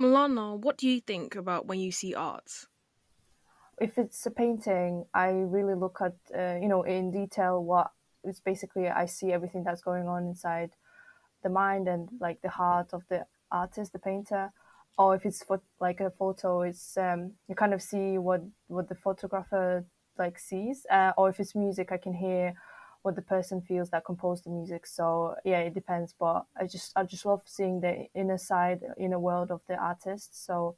Milana, what do you think about when you see art? If it's a painting, I really look at in detail what it's basically. I see everything that's going on inside the mind and like the heart of the artist, the painter. Or if it's for like a photo, it's you kind of see what the photographer like sees. Or if it's music, I can hear what the person feels that composed the music. So yeah, it depends. But I just love seeing the inner side, inner world of the artist. So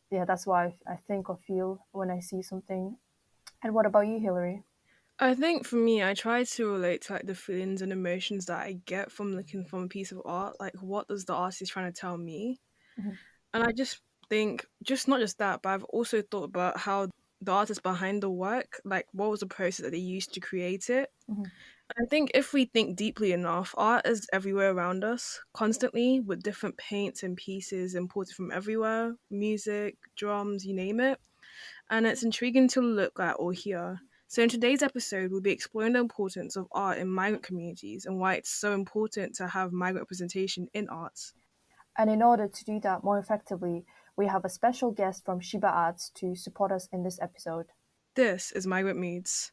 yeah, that's why I think or feel when I see something. And what about you, Hillary? I think for me, I try to relate to like the feelings and emotions that I get from looking from a piece of art. Like, what does the artist trying to tell me? Mhm. And I just think, just not just that, but I've also thought about how the artist behind the work, like, what was the process that they used to create it? Mhm. I think if we think deeply enough, art is everywhere around us, constantly, with different paints and pieces imported from everywhere, music, drums, you name it. And it's intriguing to look at or hear. So, in today's episode, we'll be exploring the importance of art in migrant communities and why it's so important to have migrant representation in arts. And in order to do that more effectively, we have a special guest from Sheba Arts to support us in this episode. This is Migrant Moods.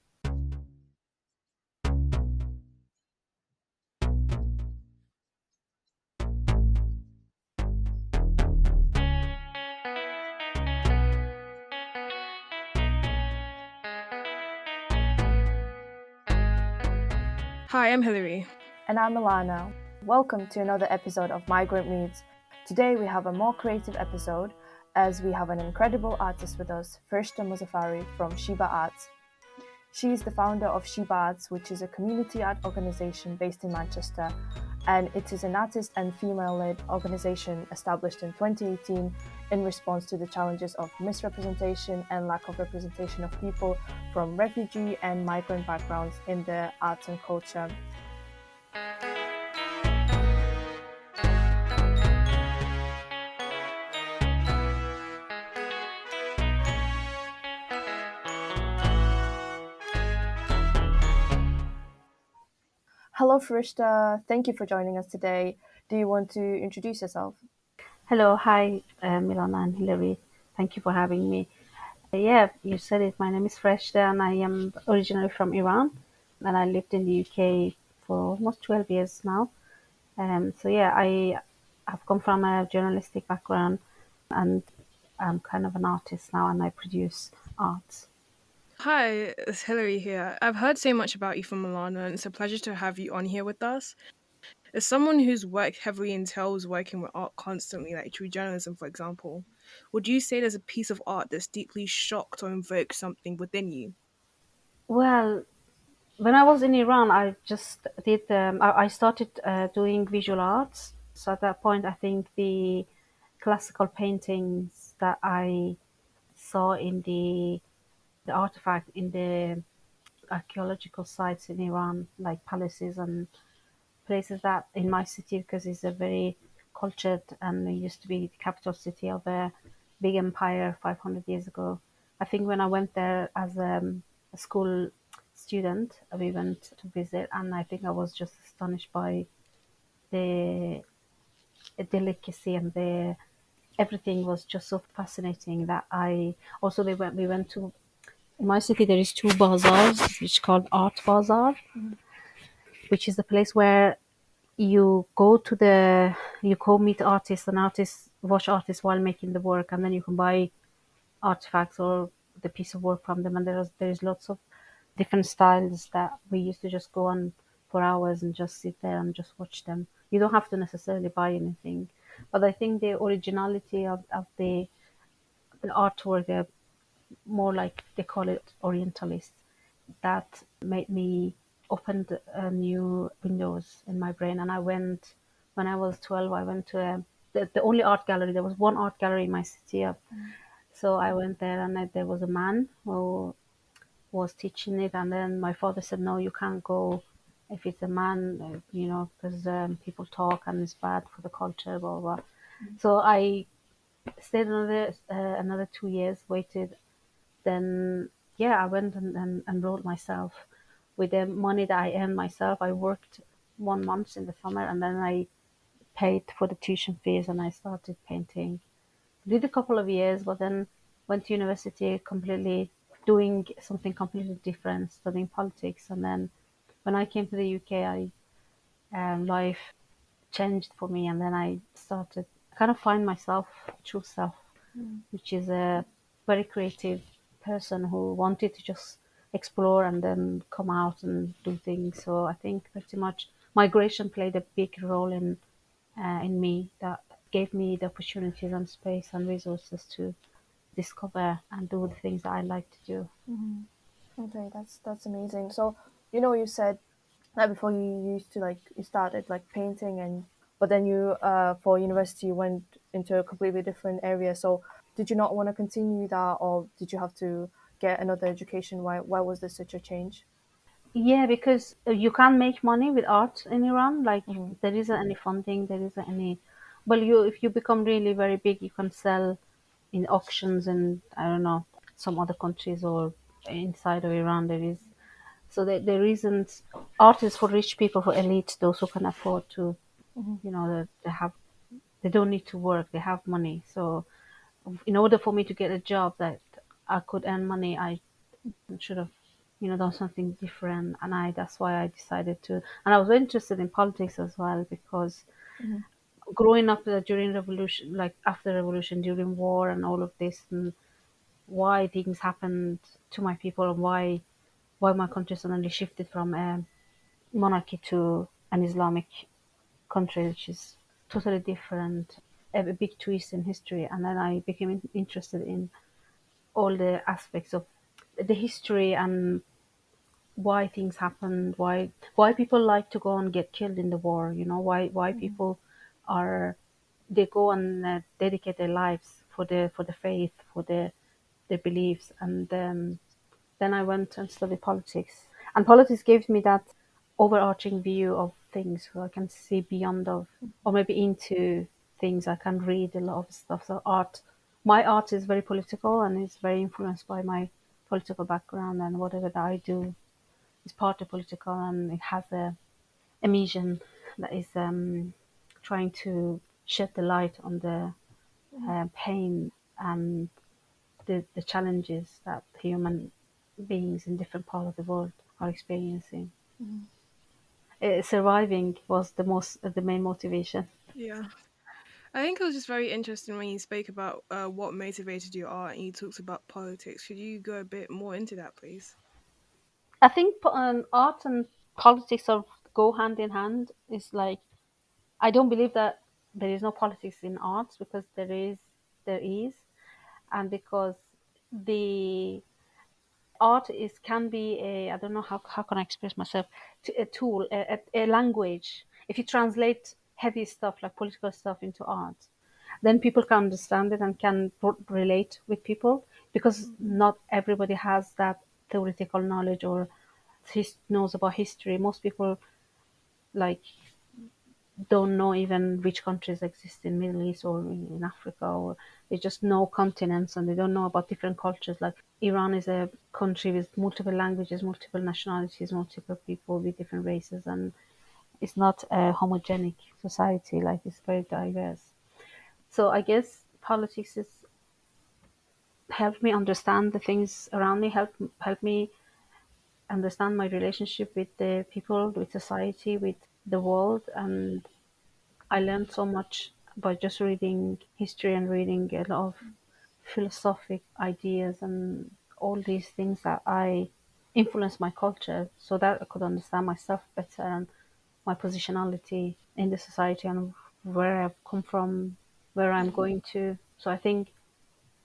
Hi, I'm Hillary. And I'm Milana. Welcome to another episode of Migrant Moods. Today we have a more creative episode as we have an incredible artist with us, Fereshteh Mozaffari from Sheba Arts. She is the founder of Sheba Arts, which is a community art organization based in Manchester, and it is an artist and female-led organization established in 2018 in response to the challenges of misrepresentation and lack of representation of people from refugee and migrant backgrounds in the arts and culture. Hello, Farishta. Thank you for joining us today. Do you want to introduce yourself? Hello, hi, Milana and Hillary. Thank you for having me. Yeah, you said it. My name is Fereshteh, and I am originally from Iran, and I lived in the UK for almost 12 years now. So yeah, I have come from a journalistic background, and I'm kind of an artist now, and I produce art. Hi, it's Hillary here. I've heard so much about you from Milana, and it's a pleasure to have you on here with us. As someone whose work heavily entails working with art constantly, like through journalism, for example, would you say there's a piece of art that's deeply shocked or invoked something within you? Well, when I was in Iran, I just did. I started doing visual arts. So at that point, I think the classical paintings that I saw in the artifact in the archaeological sites in Iran, like palaces and places that in my city, because it's a very cultured and it used to be the capital city of a big empire 500 years ago. I think when I went there as a school student, we went to visit, and I think I was just astonished by the delicacy and the everything was just so fascinating that I also we went to in my city there is two bazaars which called Art Bazaar, which is the place where you go to the you go meet artists and artists watch artists while making the work, and then you can buy artifacts or the piece of work from them, and there's lots of different styles that we used to just go on for hours and just sit there and just watch them. You don't have to necessarily buy anything, but I think the originality of the artwork, more like they call it orientalist, that made me opened new windows in my brain. And I went when I was 12. I went to the only art gallery. There was one art gallery in my city, so I went there, and there was a man who was teaching it. And then my father said, "No, you can't go if it's a man, because people talk and it's bad for the culture." Blah blah. Blah. So I stayed another 2 years, waited. Then yeah, I went and enrolled myself with the money that I earned myself. I worked 1 month in the summer, and then I paid for the tuition fees, and I started painting. did a couple of years, but then went to university completely doing something completely different, studying politics. And then when I came to the UK, life changed for me, and then I started kind of find myself, true self, which is a very creative person who wanted to just explore and then come out and do things. So I think pretty much migration played a big role in me, that gave me the opportunities and space and resources to discover and do the things that I like to do. Okay, that's amazing. So, you said that before you used to you started like painting, and but then you for university you went into a completely different area. So, did you not want to continue that, or did you have to get another education? Why was there such a change? Yeah, because you can't make money with art in Iran. Like Mm-hmm. there isn't any funding, there isn't any. Well, you if you become really very big, you can sell in auctions and I don't know some other countries or inside of Iran. There is so there isn't art is for rich people, for elites, those who can afford to. Mm-hmm. They don't need to work. They have money. So in order for me to get a job that I could earn money, I should have done something different, and I that's why I decided to. And I was interested in politics as well, because Mm-hmm. growing up during revolution, like after revolution, during war and all of this, and why things happened to my people, and why my country suddenly shifted from a monarchy to an Islamic country, which is totally different, a big twist in history. And then I became interested in all the aspects of the history and why things happened, why people like to go and get killed in the war. Why people are they go and dedicate their lives for the faith, for their beliefs. And then I went and studied politics, and politics gave me that overarching view of things, so I can see beyond of, or maybe into things. I can read a lot of stuff. So my art is very political and is very influenced by my political background, and whatever that I do is partly political, and it has a mission that is trying to shed the light on the pain and the challenges that human beings in different parts of the world are experiencing. Surviving was the main motivation. Yeah. I think it was just very interesting when you spoke about what motivated your art and you talked about politics. Could you go a bit more into that, please? I think art and politics sort of go hand in hand. It's like I don't believe that there is no politics in arts, because there is, and because the art is can be a, I don't know how can I express myself, a tool, a language. If you translate heavy stuff like political stuff into art, then people can understand it and can relate with people, because not everybody has that theoretical knowledge or knows about history. Most people like don't know even which countries exist in Middle East or in Africa, or they just know continents and they don't know about different cultures. Like Iran is a country with multiple languages, multiple nationalities, multiple people with different races, and it's not a homogenic society. Like it's very diverse. So I guess politics is helped me understand the things around me, help me understand my relationship with the people, with society, with the world. And I learned so much by just reading history and reading a lot of philosophic ideas and all these things that I influence my culture, so that I could understand myself better and my positionality in the society and where I've come from, where I'm going to. So I think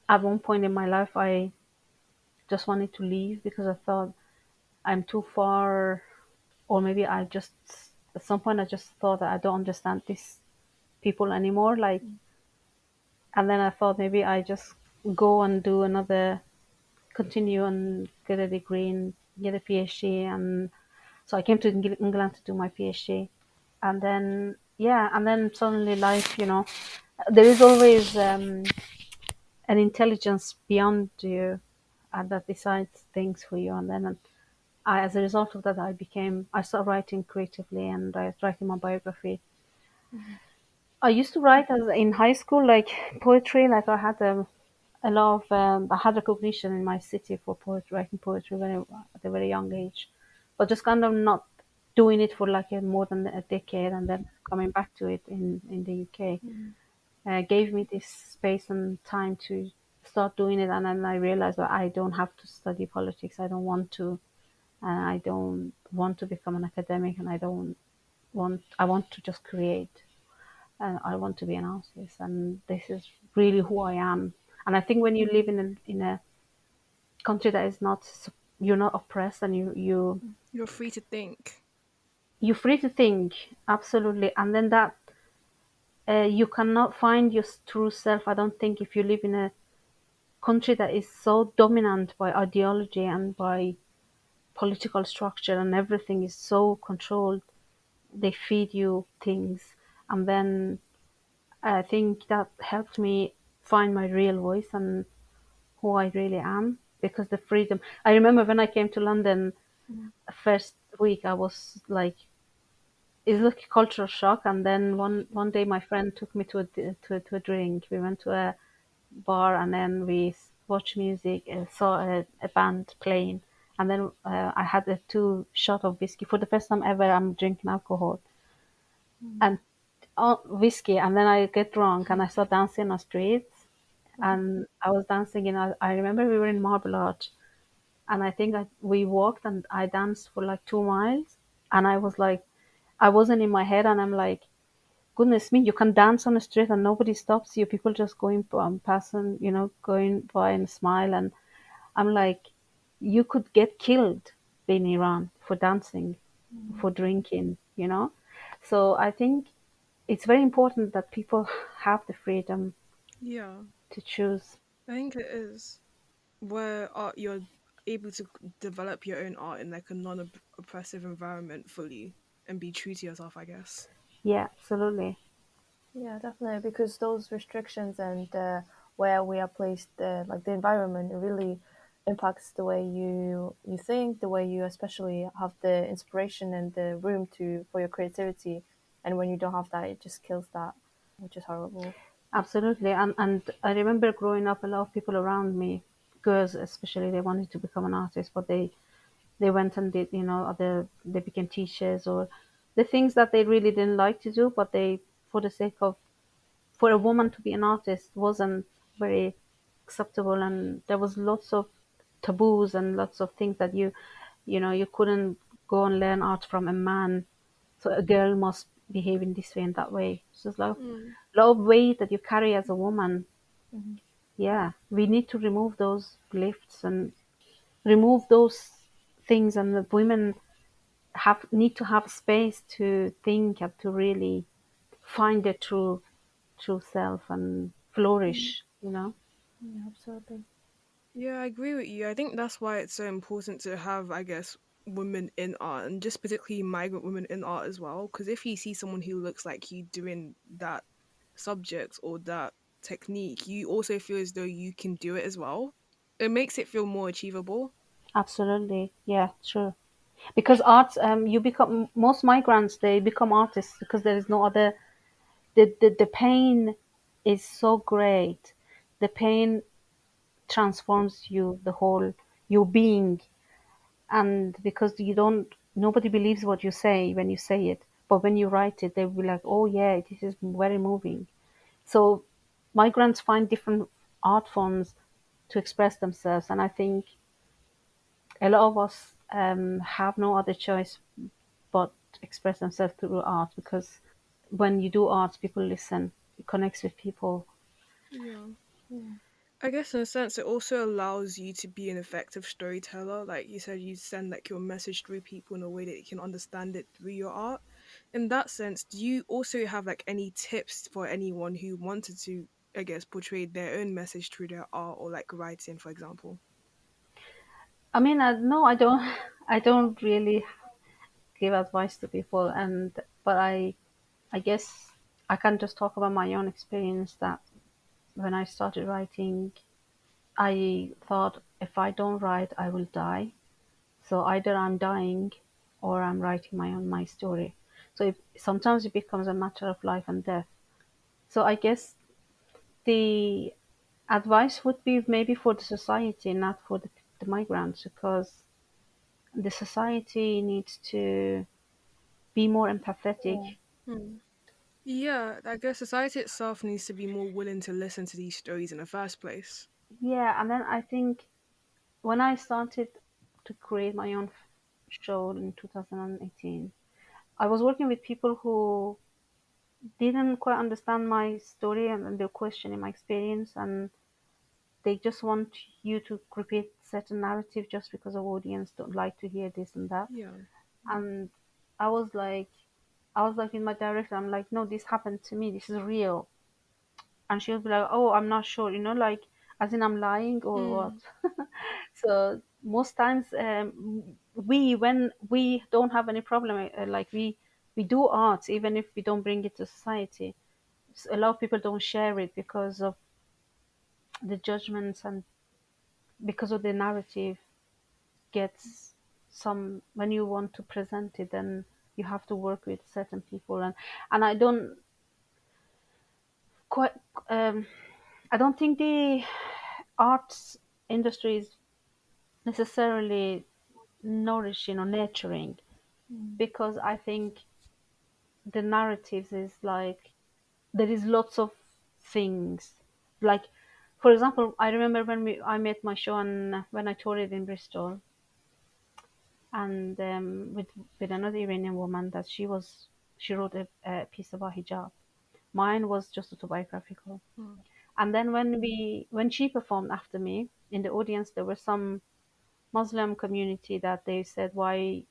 at one point in my life, I just wanted to leave because I thought I'm too far, or maybe I just, at some point, I just thought that I don't understand these people anymore. Like, and then I thought maybe I just go and do another, continue and get a degree and get a PhD. And so I came to England to do my PhD. And then, yeah, and then suddenly life, there is always an intelligence beyond you that decides things for you. And then as a result of that, I started writing creatively, and I was writing my biography. I used to write as in high school, like poetry. Like I had a lot of I had recognition in my city for poetry, writing poetry at a very young age, but just kind of not doing it for like more than a decade, and then coming back to it in the UK gave me this space and time to start doing it. And then I realized that I don't have to study politics. I don't want to, and I don't want to become an academic, and I want to just create, and I want to be an artist, and this is really who I am. And I think when you live in a country that is not, you're not oppressed, and You're free to think. you're free to think, absolutely. And then that you cannot find your true self, I don't think, if you live in a country that is so dominant by ideology and by political structure, and everything is so controlled. They feed you things, and then I think that helped me find my real voice and who I really am, because the freedom. I remember when I came to London, first week I was like, it's like a cultural shock. And then one day my friend took me to a drink. We went to a bar, and then we watched music, saw a band playing, and then I had a two shot of whiskey for the first time ever. I'm drinking alcohol and whiskey, and then I get drunk and I start dancing on the streets. And I was dancing I remember we were in Marble Arch, and I think we walked and I danced for like 2 miles, and I was like, I wasn't in my head, and I'm like, goodness me, you can dance on the street and nobody stops you. People just going passing, going by and smile. And I'm like, you could get killed in Iran for dancing, for drinking, So I think it's very important that people have the freedom Yeah, to choose. I think it is. Where art, you're able to develop your own art in like a non-oppressive environment fully and be true to yourself, I guess. Yeah, absolutely. Yeah, definitely, because those restrictions and where we are placed, like the environment, it really impacts the way you think, the way you especially have the inspiration and the room to for your creativity. And when you don't have that, it just kills that, which is horrible. Absolutely. And I remember growing up, a lot of people around me, girls especially, they wanted to become an artist, but they went and did, they became teachers, or the things that they really didn't like to do, but they, for the sake of, for a woman to be an artist wasn't very acceptable. And there was lots of taboos and lots of things that you couldn't go and learn art from a man. So a girl must behave in this way and that way. So it's like Mm. a lot of weight that you carry as a woman. Hmm. Yeah, we need to remove those lifts and remove those things, and the women have need to have space to think and to really find their true self and flourish. Yeah, absolutely. Yeah, I agree with you. I think that's why it's so important to have, I guess, women in art and just particularly migrant women in art as well. Because if you see someone who looks like you doing that subject or that technique, you also feel as though you can do it as well. It makes it feel more achievable. Absolutely, yeah, true. Because arts, you become most migrants, they become artists because there is no other. The pain is so great. The pain transforms you, the whole your being. And because you don't, nobody believes what you say when you say it, but when you write it, they'll be like, oh yeah, this is very moving. So migrants find different art forms to express themselves, and I think a lot of us have no other choice but express themselves through art, because when you do art, people listen, it connects with people. Yeah. Yeah. I guess in a sense, it also allows you to be an effective storyteller. Like you said, you send like your message through people in a way that you can understand it through your art. In that sense, do you also have like any tips for anyone who wanted to, I guess, portray their own message through their art or like writing, for example? I mean, no, I don't. I don't really give advice to people, but I guess I can just talk about my own experience. That when I started writing, I thought if I don't write, I will die. So either I'm dying or I'm writing my story. So sometimes it becomes a matter of life and death. So I guess the advice would be maybe for the society, not for the migrants, because the society needs to be more Yeah. empathetic. Hmm. Yeah, I guess society itself needs to be more willing to listen to these stories in the first place. Yeah, and then I think when I started to create my own show in 2018, I was working with people who didn't quite understand my story and they're questioning my experience, and they just want you to repeat certain narrative just because the audience don't like to hear this and that. Yeah. And I was like, I was like in my director, I'm like, no, this happened to me. This is real. And she would be like, oh, I'm not sure, like, as in I'm lying or what. Mm. So most times, when we don't have any problem, like we do art, even if we don't bring it to society. A lot of people don't share it because of the judgments and because of the narrative gets some when you want to present it, then you have to work with certain people, and I don't quite um, I don't think the arts industry is necessarily nourishing or nurturing, Mm. because I think the narratives is like there is lots of things, like, for example, I remember when I made my show and when I toured it in Bristol, and with another Iranian woman that she wrote a piece about hijab. Mine was just autobiographical. Mm. And then when she performed after me in the audience, there was some Muslim community that they said, why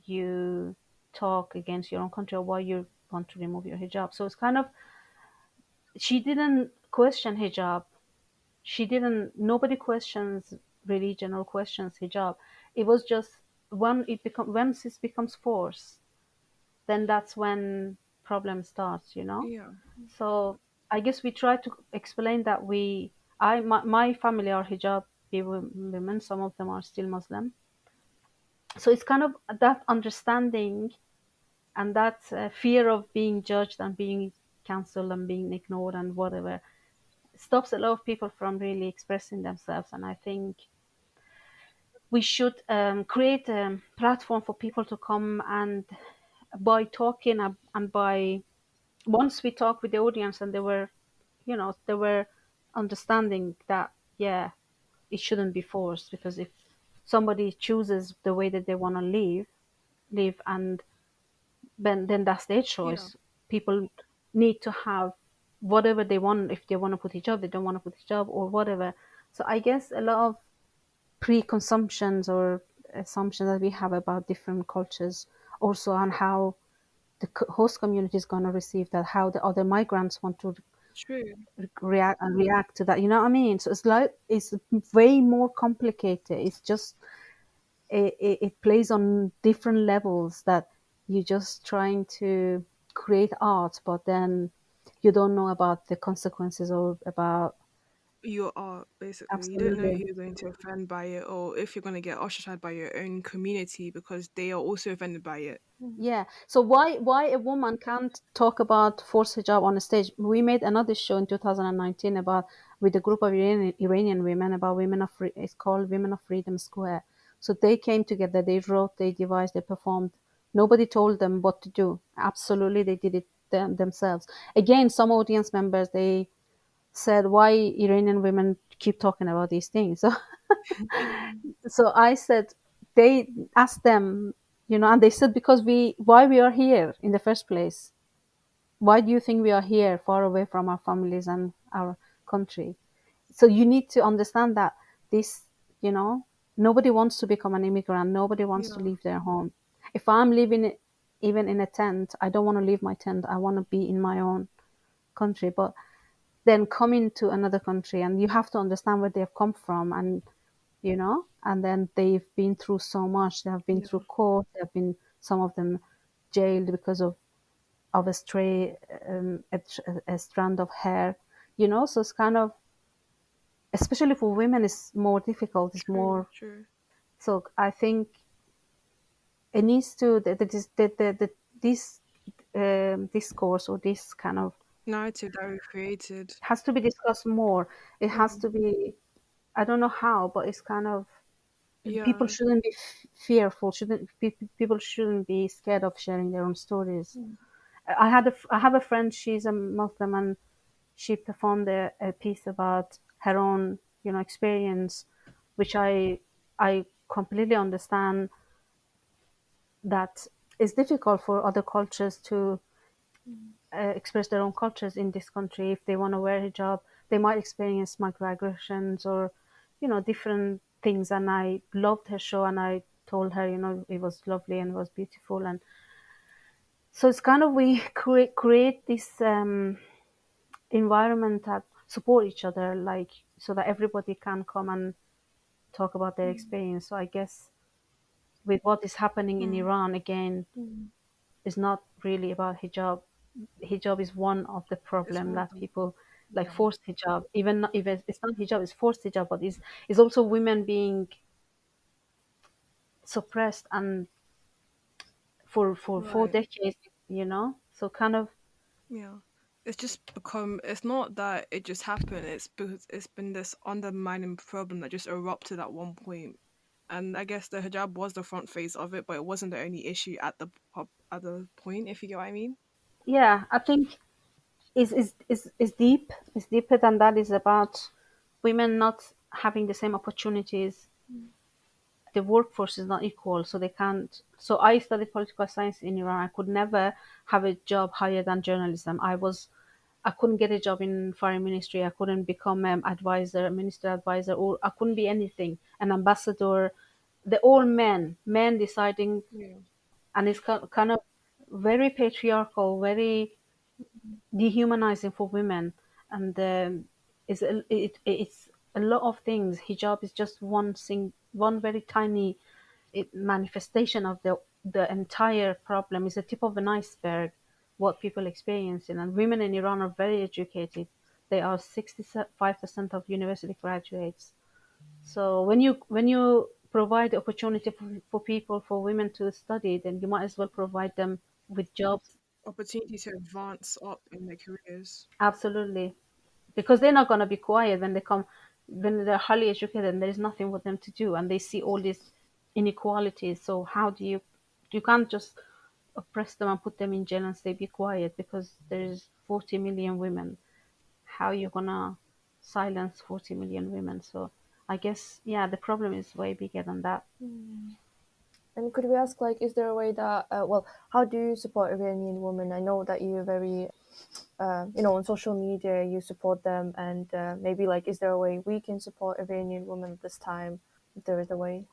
you talk against your own country, or why you want to remove your hijab. So it's kind of, she didn't question hijab. She didn't. Nobody questions religion or questions hijab. It was just once it becomes force, then that's when problem starts. Yeah. So I guess we try to explain that my family are hijab women. Some of them are still Muslim. So it's kind of that understanding and that fear of being judged and being cancelled and being ignored and whatever stops a lot of people from really expressing themselves. And I think we should create a platform for people to come, and by talking and by once we talk with the audience and they were understanding that, yeah, it shouldn't be forced, because if somebody chooses the way that they want to live, and then that's their Yeah. choice. People need to have whatever they want. If they want to put hijab, they don't want to put hijab or whatever. So I guess a lot of pre-consumptions or assumptions that we have about different cultures, also on how the host community is going to receive that, how the other migrants want to True. react to that. You know what I mean? So it's way more complicated. It's just it plays on different levels that you're just trying to create art, but then you don't know about the consequences or about Your art, basically. You don't know who absolutely. you're going to offend by it, or if you're going to get ostracized by your own community because they are also offended by it. Yeah. So why a woman can't talk about forced hijab on a stage? We made another show in 2019 about with a group of Iranian women about it's called Women of Freedom Square. So they came together, they wrote, they devised, they performed. Nobody told them what to do. Absolutely, they did it themselves. Again, some audience members they said, why Iranian women keep talking about these things? So so I said, they asked them, and they said, because why we are here in the first place? Why do you think we are here, far away from our families and our country? So you need to understand that this, nobody wants to become an immigrant. Nobody wants to Yeah. leave their home. If I'm living even in a tent, I don't want to leave my tent. I want to be in my own country. But then coming to another country, and you have to understand where they've come from, and then they've been through so much. They have been through Yeah. court. They have been, some of them, jailed because of a stray a strand of hair. So it's kind of, especially for women, it's more difficult. It's True. more. True. So I think it needs to this discourse or this kind of narrative that we created. Has to be discussed more. It has Mm. to be, I don't know how, but it's kind of, people Yeah. shouldn't be fearful, people shouldn't be scared of sharing their own stories. I have a friend, she's a Muslim, and she performed a piece about her own, experience, which I completely understand that it's difficult for other cultures to express their own cultures in this country. If they want to wear hijab, they might experience microaggressions or, different things. And I loved her show, and I told her, it was lovely and it was beautiful. And so it's kind of, we create this environment that support each other, like, so that everybody can come and talk about their experience. So I guess with what is happening in Mm. Iran again, is not really about hijab. Hijab is one of the It's problem one of that them. people, like, Yeah. forced hijab. Even if it's not hijab, it's forced hijab, but it's also women being suppressed and for Right. decades, So kind of, Yeah. It's just become, it's not that it just happened, it's because it's been this undermining problem that just erupted at one point. And I guess the hijab was the front face of it, but it wasn't the only issue at at the point, if you get what I mean. yeah, I think is deep. It's deeper than that. Is about women not having the same opportunities. The workforce is not equal, so they can't. So I studied political science in Iran. I could never have a job higher than journalism. I couldn't get a job in foreign ministry. I couldn't become an advisor, a minister advisor, or I couldn't be anything, an ambassador. They're all men deciding, Yeah. and it's kind of very patriarchal, very dehumanizing for women. And it's a lot of things. Hijab is just one very tiny manifestation of the entire problem. Is a tip of an iceberg, what people experiencing. And women in Iran are very educated. They are 65% of university graduates. So when you provide the opportunity for people, for women to study, then you might as well provide them with jobs. Opportunity to advance up in their careers. Absolutely, because they're not going to be quiet when they come, when they're highly educated and there's nothing for them to do, and they see all these inequalities. So how do you can't just oppress them and put them in jail and say be quiet because there's 40 million women. How are you gonna silence 40 million women? So I guess, yeah, the problem is way bigger than that. And could we ask, like, is there a way that, well, how do you support Iranian women? I know that you're very, on social media, you support them, and maybe, like, is there a way we can support Iranian women at this time, if there is a way?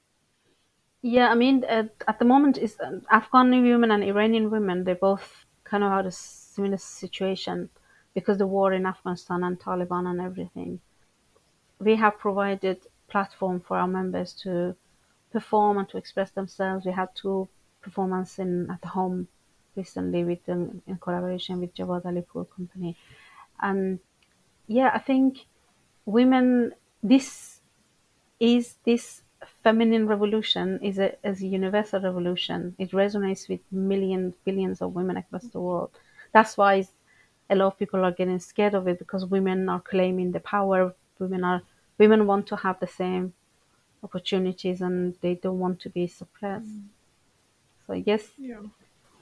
Yeah, I mean, at the moment, is Afghan women and Iranian women, they both kind of had a similar situation because the war in Afghanistan and Taliban and everything. We have provided platform for our members to perform and to express themselves. We had two performances at home recently with in collaboration with Jawad Alipur company. And yeah, I think women, this this feminine revolution is a universal revolution. It resonates with millions, billions of women across the world. That's why a lot of people are getting scared of it, because women are claiming the power. Women want to have the same opportunities, and they don't want to be suppressed. So I guess Yeah.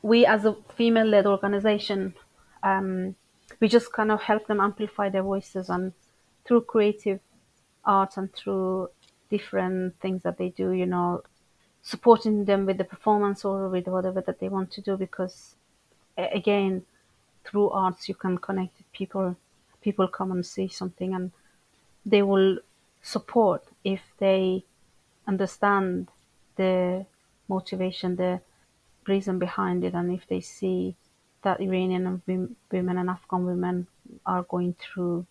we, as a female-led organization, um, we just kind of help them amplify their voices, and through creative arts and through different things that they do, supporting them with the performance or with whatever that they want to do. Because again, through arts you can connect with people. People come and see something, and they will support if they understand the motivation, the reason behind it, and if they see that Iranian women and Afghan women are going through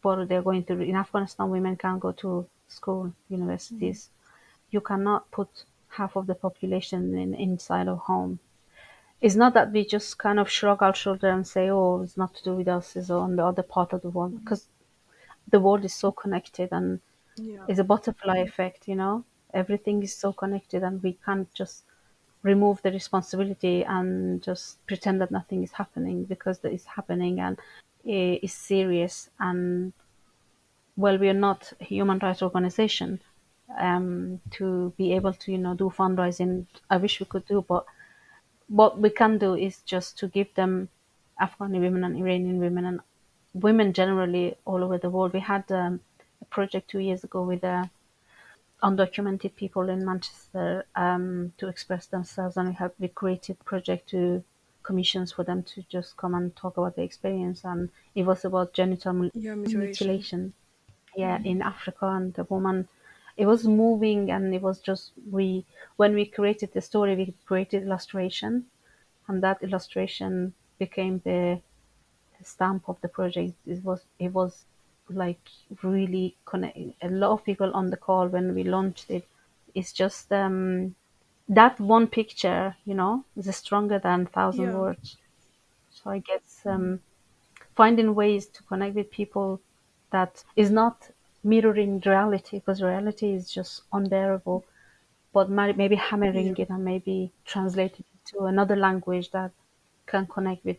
what they're going through. In Afghanistan, women can't go to school, universities. You cannot put half of the population inside of home. It's not that we just kind of shrug our shoulder and say, "Oh, it's not to do with us; it's on the other part of the world," because the world is so connected, and Yeah. it's a butterfly effect. Everything is so connected, and we can't just remove the responsibility and just pretend that nothing is happening, because that is happening and is serious. And well, we are not a human rights organization to be able to, do fundraising. I wish we could do, but what we can do is just to give them, Afghani women and Iranian women and women generally all over the world. We had a project 2 years ago with undocumented people in Manchester to express themselves, and we created project to commissions for them to just come and talk about their experience, and it was about genital Yeah, mutilation. mutilation, yeah, in Africa. And the woman, it was moving, and it was just when we created the story, we created illustration, and that illustration became the stamp of the project. It was like really connect a lot of people on the call when we launched it. It's just that one picture, is stronger than thousand Yeah. words. So I guess finding ways to connect with people that is not mirroring reality, because reality is just unbearable, but maybe hammering Yeah. it and maybe translate it to another language that can connect with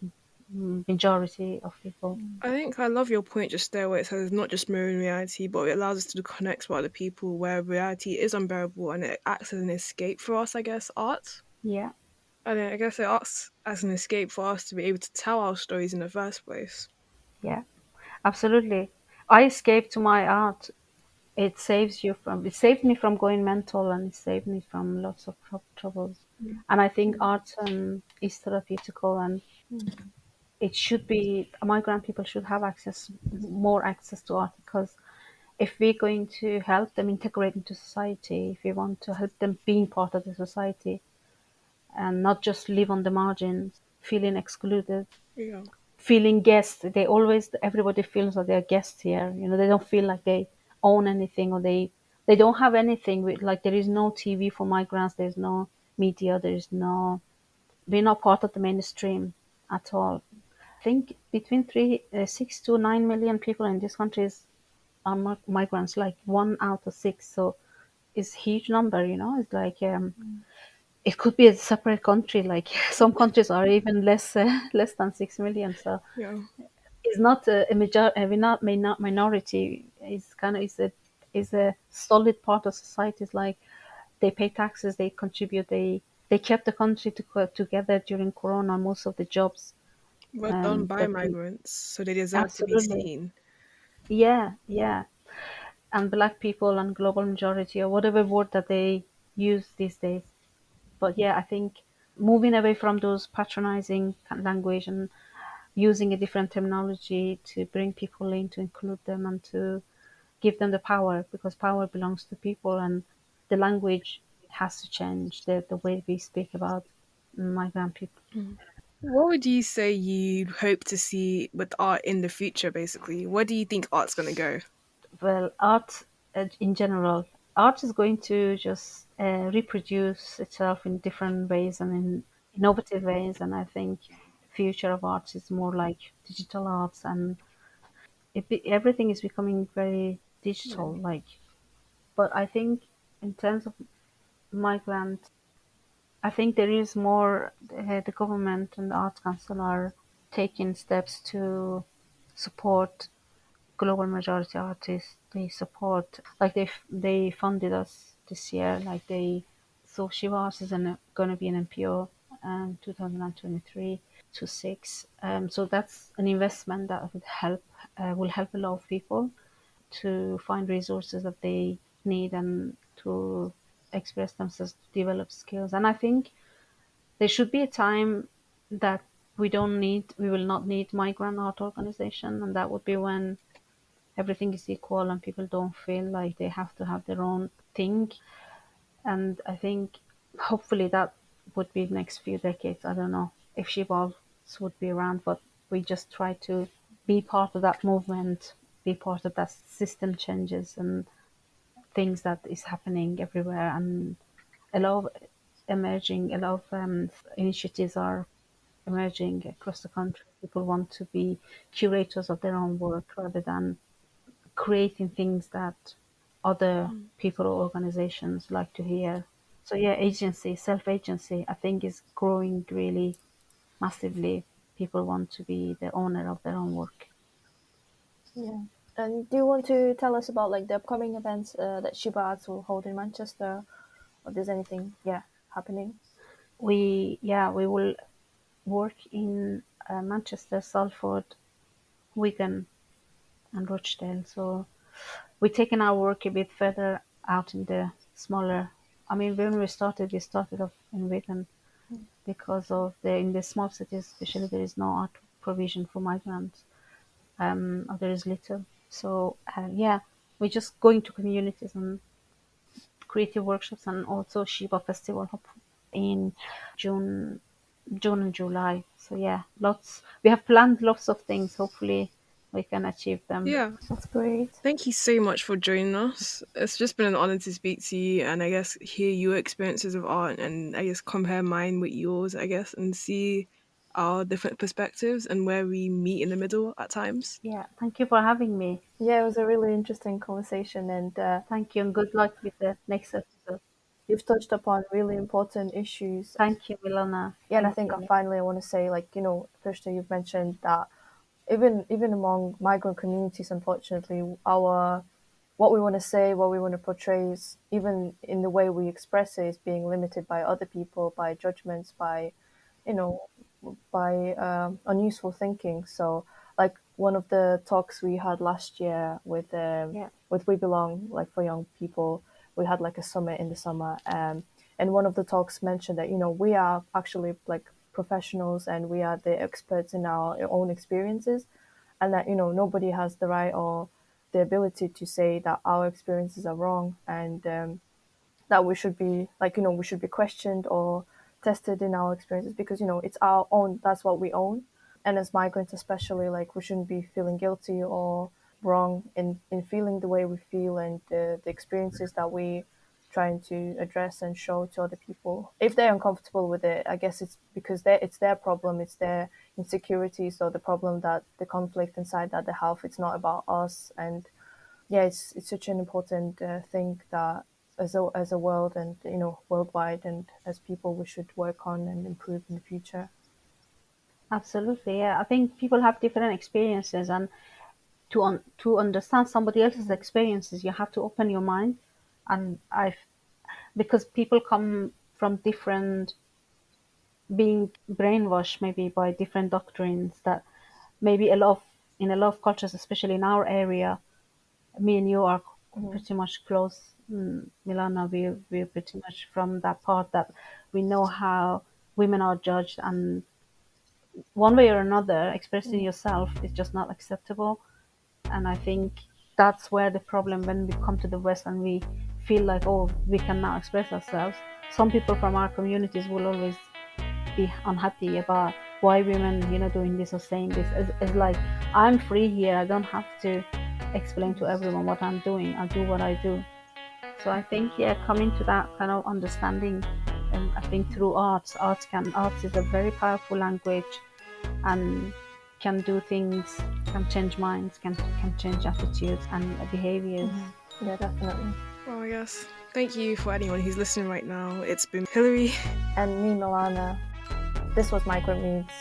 majority of people. I think I love your point just there where it says not just mirroring reality, but it allows us to connect with other people where reality is unbearable and it acts as an escape for us, I guess, art. Yeah, And I guess it acts as an escape for us to be able to tell our stories in the first place. yeah, absolutely. I escape to my art. It saved me from going mental, and it saved me from lots of troubles. And I think art is therapeutical, and it should be, migrant people should have more access to art, because if we're going to help them integrate into society, if we want to help them being part of the society and not just live on the margins, feeling excluded, Yeah. feeling guests. Everybody feels that they're guests here. They don't feel like they own anything, or they don't have anything. Like, there is no TV for migrants. There's no media. We're not part of the mainstream at all. I think between 6 to 9 million people in this country are migrants, like 1 out of 6. So it's a huge number. It's like it could be a separate country. Like some countries are even less than 6 million. So Yeah. it's not we're not minority. It's kind of is a solid part of society. It's like they pay taxes, they contribute, they kept the country together during Corona. Most of the jobs We're done by that we migrants, so they deserve to be absolutely, seen. yeah, yeah. And black people and global majority, or whatever word that they use these days. But yeah, I think moving away from those patronizing language and using a different terminology to bring people in, to include them, and to give them the power, because power belongs to people, and the language has to change, the way we speak about migrant people. What would you say you hope to see with art in the future, basically? Where do you think art's going to go? Well, art in general, art is going to just reproduce itself in different ways and in innovative ways. And I think the future of art is more like digital arts, and everything is becoming very Yeah. digital. But I think in terms of migrant, I think there is more. The government and the Arts Council are taking steps to support global majority artists. They support, like they funded us this year. Like so Sheba Arts is going to be an NPO 2023 to 6. So that's an investment that will help a lot of people to find resources that they need, and to express themselves, to develop skills. And I think there should be a time that we will not need migrant art organization, and that would be when everything is equal and people don't feel like they have to have their own thing. And I think hopefully that would be next few decades. I don't know if she evolves would be around, but we just try to be part of that movement, be part of that system changes and things that is happening everywhere. And a lot of a lot of initiatives are emerging across the country. People want to be curators of their own work rather than creating things that other people or organizations like to hear. So yeah, agency, self-agency, I think is growing really massively. People want to be the owner of their own work. Yeah. And do you want to tell us about like the upcoming events that Sheba Arts will hold in Manchester, or there's anything, happening? We will work in Manchester, Salford, Wigan, and Rochdale. So we're taking our work a bit further out in the smaller. I mean, when we started off in Wigan because of in the small cities, especially, there is no art provision for migrants, or there is little. So yeah, we're just going to communities and creative workshops, and also Sheba Festival in June, June and July. So yeah, lots. We have planned lots of things. Hopefully, we can achieve them. Yeah. That's great. Thank you so much for joining us. It's just been an honor to speak to you and I guess hear your experiences of art and I guess compare mine with yours, I guess, and see our different perspectives and where we meet in the middle at times. Yeah, thank you for having me. Yeah, it was a really interesting conversation, and Thank you, and good luck with the next episode. you've touched upon really important issues. Thank you, Milana. Yeah, and I Thank think you. finally I want to say, like, Fereshteh, you've mentioned that even among migrant communities, unfortunately, our what we want to say, what we want to portray, is even in the way we express it, is being limited by other people, by judgments, by you know, by unuseful thinking. So, like one of the talks we had last year Yeah, with We Belong, like for young people, we had like a summit in the summer, and one of the talks mentioned that we are actually like professionals and we are the experts in our own experiences, and that nobody has the right or the ability to say that our experiences are wrong, and that we should be like we should be questioned or tested in our experiences, because it's our own, that's what we own. And as migrants especially, like we shouldn't be feeling guilty or wrong in feeling the way we feel, and the experiences that we trying to address and show to other people. If they're uncomfortable with it, I guess it's because it's their problem, it's their insecurities, or the problem, that the conflict inside that they have, it's not about us. And yeah, it's such an important thing that as a world, and worldwide, and as people, we should work on and improve in the future. absolutely. Yeah, I think people have different experiences, and to understand somebody else's experiences, you have to open your mind. And because people come from different, being brainwashed maybe by different doctrines, that maybe in a lot of cultures, especially in our area, me and you are Mhm. pretty much close. Milana, we're pretty much from that part that we know how women are judged, and one way or another, expressing yourself is just not acceptable. And I think that's where the problem, when we come to the West and we feel like, oh, we can now express ourselves. Some people from our communities will always be unhappy about why women, doing this or saying this. It's like, I'm free here. I don't have to explain to everyone what I'm doing. I do what I do. So I think, yeah, coming to that kind of understanding, I think through arts is a very powerful language, and can do things, can change minds, can change attitudes and behaviors. Yeah, definitely. Well, I guess thank you for anyone who's listening right now. It's been Hillary. And me, Milana, this was Migrant Meets.